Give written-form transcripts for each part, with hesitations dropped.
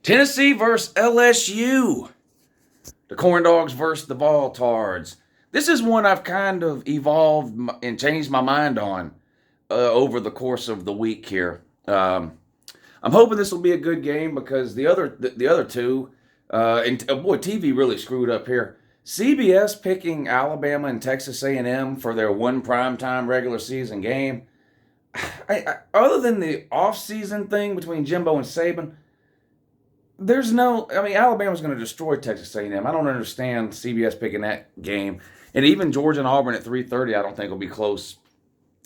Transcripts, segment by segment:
Tennessee versus LSU. The Corn Dogs versus the Voltards. This is one I've kind of evolved and changed my mind on over the course of the week here. I'm hoping this will be a good game because the other two, and boy, TV really screwed up here. CBS picking Alabama and Texas A&M for their one primetime regular season game. Other than the off-season thing between Jimbo and Saban, there's no. I mean, Alabama's going to destroy Texas A&M. I don't understand CBS picking that game, and even Georgia and Auburn at 3:30. I don't think will be close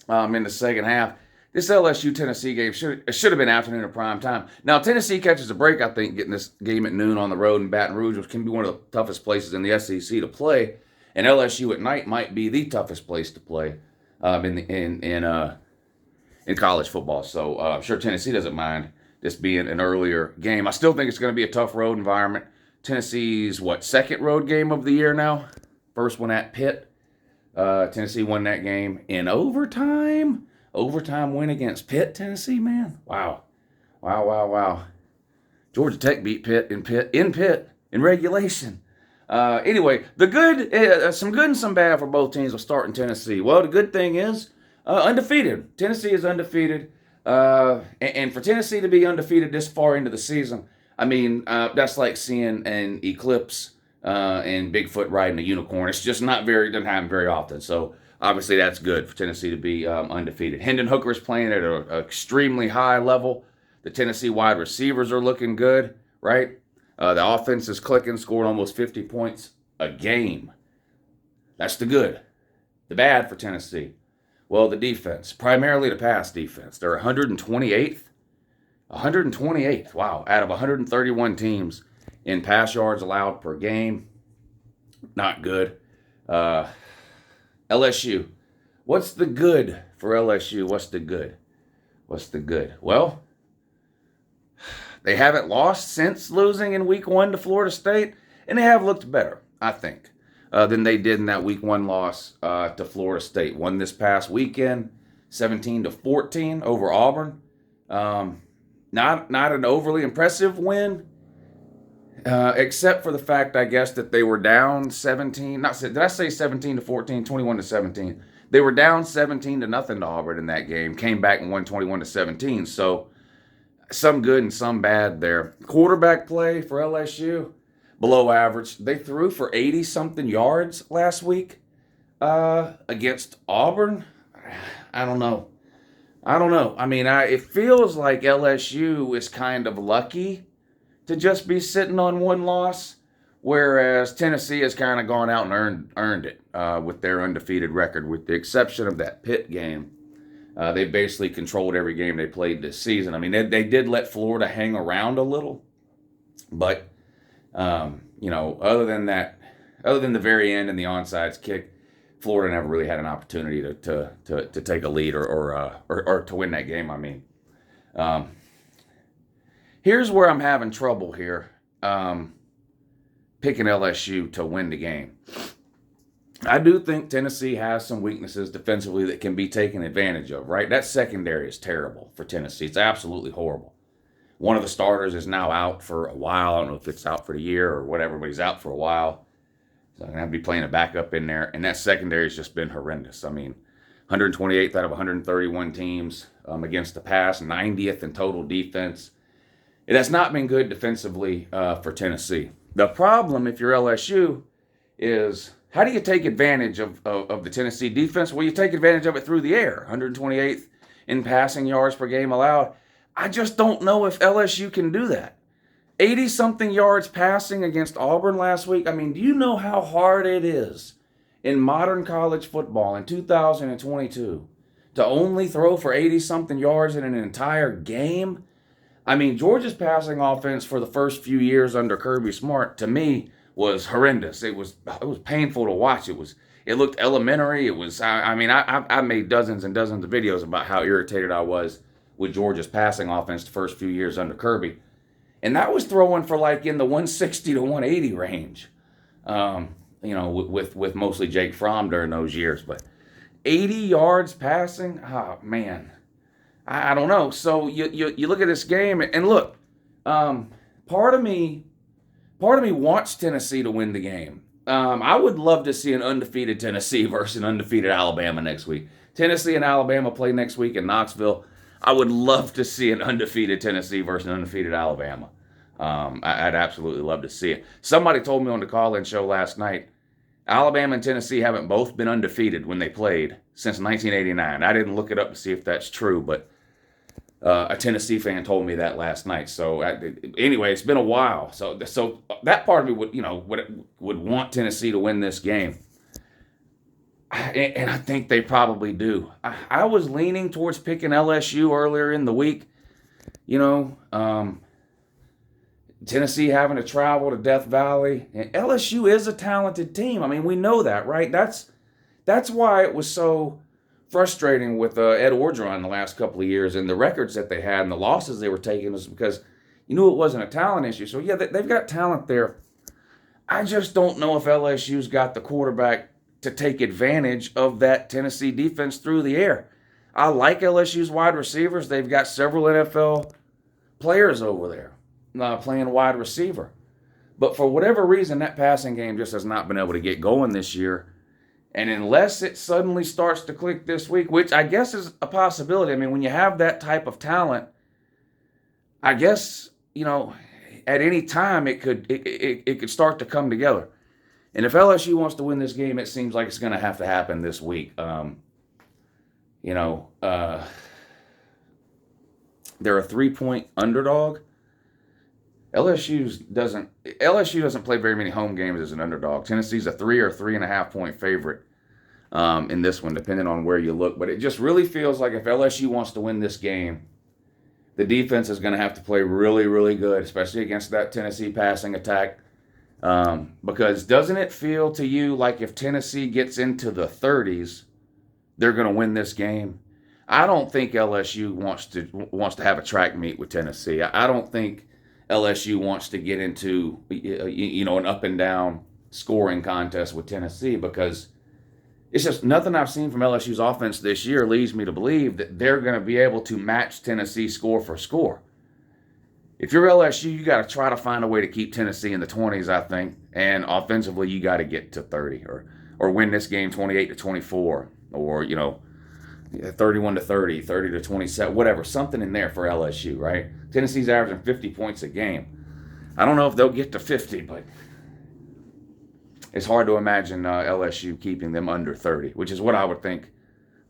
in the second half. This LSU Tennessee game should have been afternoon or prime time. Now Tennessee catches a break, I think, getting this game at noon on the road in Baton Rouge, which can be one of the toughest places in the SEC to play. And LSU at night might be the toughest place to play in college football. So I'm sure Tennessee doesn't mind this being an earlier game. I still think it's going to be a tough road environment. Tennessee's second road game of the year now? First one at Pitt. Tennessee won that game in overtime. Overtime win against Pitt, Tennessee, man. Wow. Georgia Tech beat Pitt in regulation. Anyway, the good, some good and some bad for both teams will start in Tennessee. Well, the good thing is undefeated. Tennessee is undefeated. And for Tennessee to be undefeated this far into the season, I mean, that's like seeing an eclipse and Bigfoot riding a unicorn. It's just doesn't happen very often. So obviously that's good for Tennessee to be undefeated. Hendon Hooker is playing at an extremely high level. The Tennessee wide receivers are looking good, right? The offense is clicking, scoring almost 50 points a game. That's the good. The bad for Tennessee. Well, the defense, primarily the pass defense. They're 128th. 128th, wow, out of 131 teams in pass yards allowed per game. Not good. LSU. What's the good for LSU? What's the good? Well, they haven't lost since losing in week 1 to Florida State, and they have looked better, I think, than they did in that week 1 loss to Florida State. Won this past weekend, 17-14 over Auburn. Not an overly impressive win, except for the fact, I guess, that they were down 17. Did I say 17-14, 21-17? They were down 17-0 to Auburn in that game. Came back and won 21-17. So some good and some bad there. Quarterback play for LSU, below average. They threw for 80-something yards last week against Auburn. I don't know. I mean, it feels like LSU is kind of lucky to just be sitting on one loss, whereas Tennessee has kind of gone out and earned it with their undefeated record, with the exception of that Pitt game. They basically controlled every game they played this season. I mean, they did let Florida hang around a little, but other than the very end and the onside kick, Florida never really had an opportunity to take a lead or to win that game. I mean, here's where I'm having trouble here picking LSU to win the game. I do think Tennessee has some weaknesses defensively that can be taken advantage of, right? That secondary is terrible for Tennessee. It's absolutely horrible. One of the starters is now out for a while. I don't know if it's out for the year or whatever, but he's out for a while. So I'm going to have to be playing a backup in there. And that secondary has just been horrendous. I mean, 128th out of 131 teams against the pass, 90th in total defense. It has not been good defensively for Tennessee. The problem, if you're LSU, is how do you take advantage of the Tennessee defense? Well, you take advantage of it through the air. 128th in passing yards per game allowed. I just don't know if LSU can do that. 80-something yards passing against Auburn last week. I mean, do you know how hard it is in modern college football in 2022 to only throw for 80-something yards in an entire game? I mean, Georgia's passing offense for the first few years under Kirby Smart, to me, was horrendous. It was painful to watch. It looked elementary. I made dozens and dozens of videos about how irritated I was with Georgia's passing offense the first few years under Kirby. And that was throwing for in the 160 to 180 range, with mostly Jake Fromm during those years. But 80 yards passing, oh, man. I don't know. So you look at this game, and look, part of me wants Tennessee to win the game. I would love to see an undefeated Tennessee versus an undefeated Alabama next week. Tennessee and Alabama play next week in Knoxville. I would love to see an undefeated Tennessee versus an undefeated Alabama. I'd absolutely love to see it. Somebody told me on the call-in show last night, Alabama and Tennessee haven't both been undefeated when they played since 1989. I didn't look it up to see if that's true, but a Tennessee fan told me that last night. So anyway, it's been a while. So that part of me would want Tennessee to win this game, and I think they probably do. I was leaning towards picking LSU earlier in the week. Tennessee having to travel to Death Valley, and LSU is a talented team. I mean, we know that, right? That's why it was so frustrating with Ed Orgeron the last couple of years and the records that they had and the losses they were taking, was because you knew it wasn't a talent issue. So, yeah, they've got talent there. I just don't know if LSU's got the quarterback to take advantage of that Tennessee defense through the air. I like LSU's wide receivers. They've got several NFL players over there playing wide receiver. But for whatever reason, that passing game just has not been able to get going this year. And unless it suddenly starts to click this week, which I guess is a possibility. I mean, when you have that type of talent, I guess, at any time it could start to come together. And if LSU wants to win this game, it seems like it's going to have to happen this week. They're a 3-point underdog. LSU doesn't play very many home games as an underdog. Tennessee's a 3 or 3.5 point favorite in this one, depending on where you look. But it just really feels like if LSU wants to win this game, the defense is going to have to play really, really good, especially against that Tennessee passing attack. Because doesn't it feel to you like if Tennessee gets into the 30s, they're going to win this game? I don't think LSU wants to have a track meet with Tennessee. I don't think LSU wants to get into an up and down scoring contest with Tennessee, because it's just nothing I've seen from LSU's offense this year leads me to believe that they're going to be able to match Tennessee score for score. If you're LSU, you got to try to find a way to keep Tennessee in the 20s, I think, and offensively you got to get to 30 or win this game 28-24 or 31-30, 30-27, whatever, something in there for LSU, right? Tennessee's averaging 50 points a game. I don't know if they'll get to 50, but it's hard to imagine LSU keeping them under 30, which is what I would think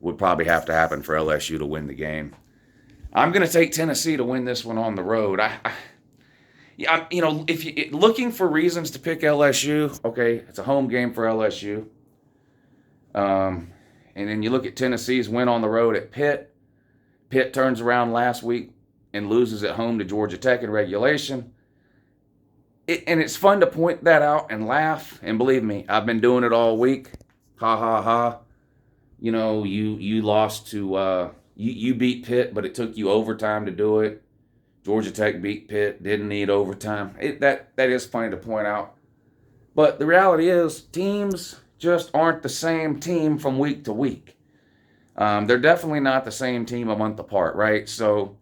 would probably have to happen for LSU to win the game. I'm going to take Tennessee to win this one on the road. If you're looking for reasons to pick LSU, okay, it's a home game for LSU. And then you look at Tennessee's win on the road at Pitt. Pitt turns around last week and loses at home to Georgia Tech in regulation. And it's fun to point that out and laugh. And believe me, I've been doing it all week. Ha, ha, ha. You lost to, you beat Pitt, but it took you overtime to do it. Georgia Tech beat Pitt, didn't need overtime. That is funny to point out. But the reality is, teams just aren't the same team from week to week. They're definitely not the same team a month apart, right? So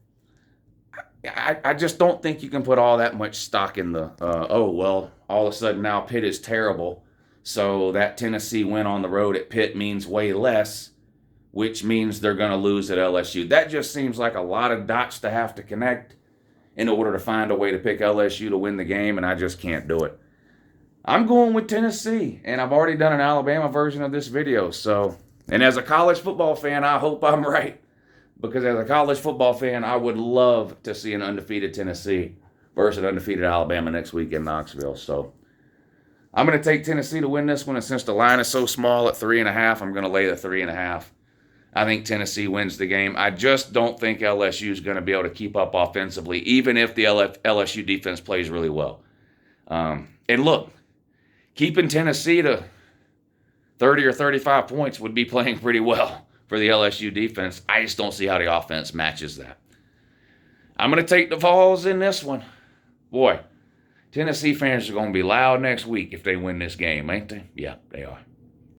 I just don't think you can put all that much stock in the, all of a sudden now Pitt is terrible, so that Tennessee win on the road at Pitt means way less, which means they're going to lose at LSU. That just seems like a lot of dots to have to connect in order to find a way to pick LSU to win the game, and I just can't do it. I'm going with Tennessee, and I've already done an Alabama version of this video. And as a college football fan, I hope I'm right, because as a college football fan, I would love to see an undefeated Tennessee versus an undefeated Alabama next week in Knoxville. So I'm going to take Tennessee to win this one, and since the line is so small at 3.5, I'm going to lay the 3.5. I think Tennessee wins the game. I just don't think LSU is going to be able to keep up offensively, even if the LSU defense plays really well. And look, keeping Tennessee to 30 or 35 points would be playing pretty well for the LSU defense. I just don't see how the offense matches that. I'm going to take the Vols in this one. Boy, Tennessee fans are going to be loud next week if they win this game, ain't they? Yeah, they are.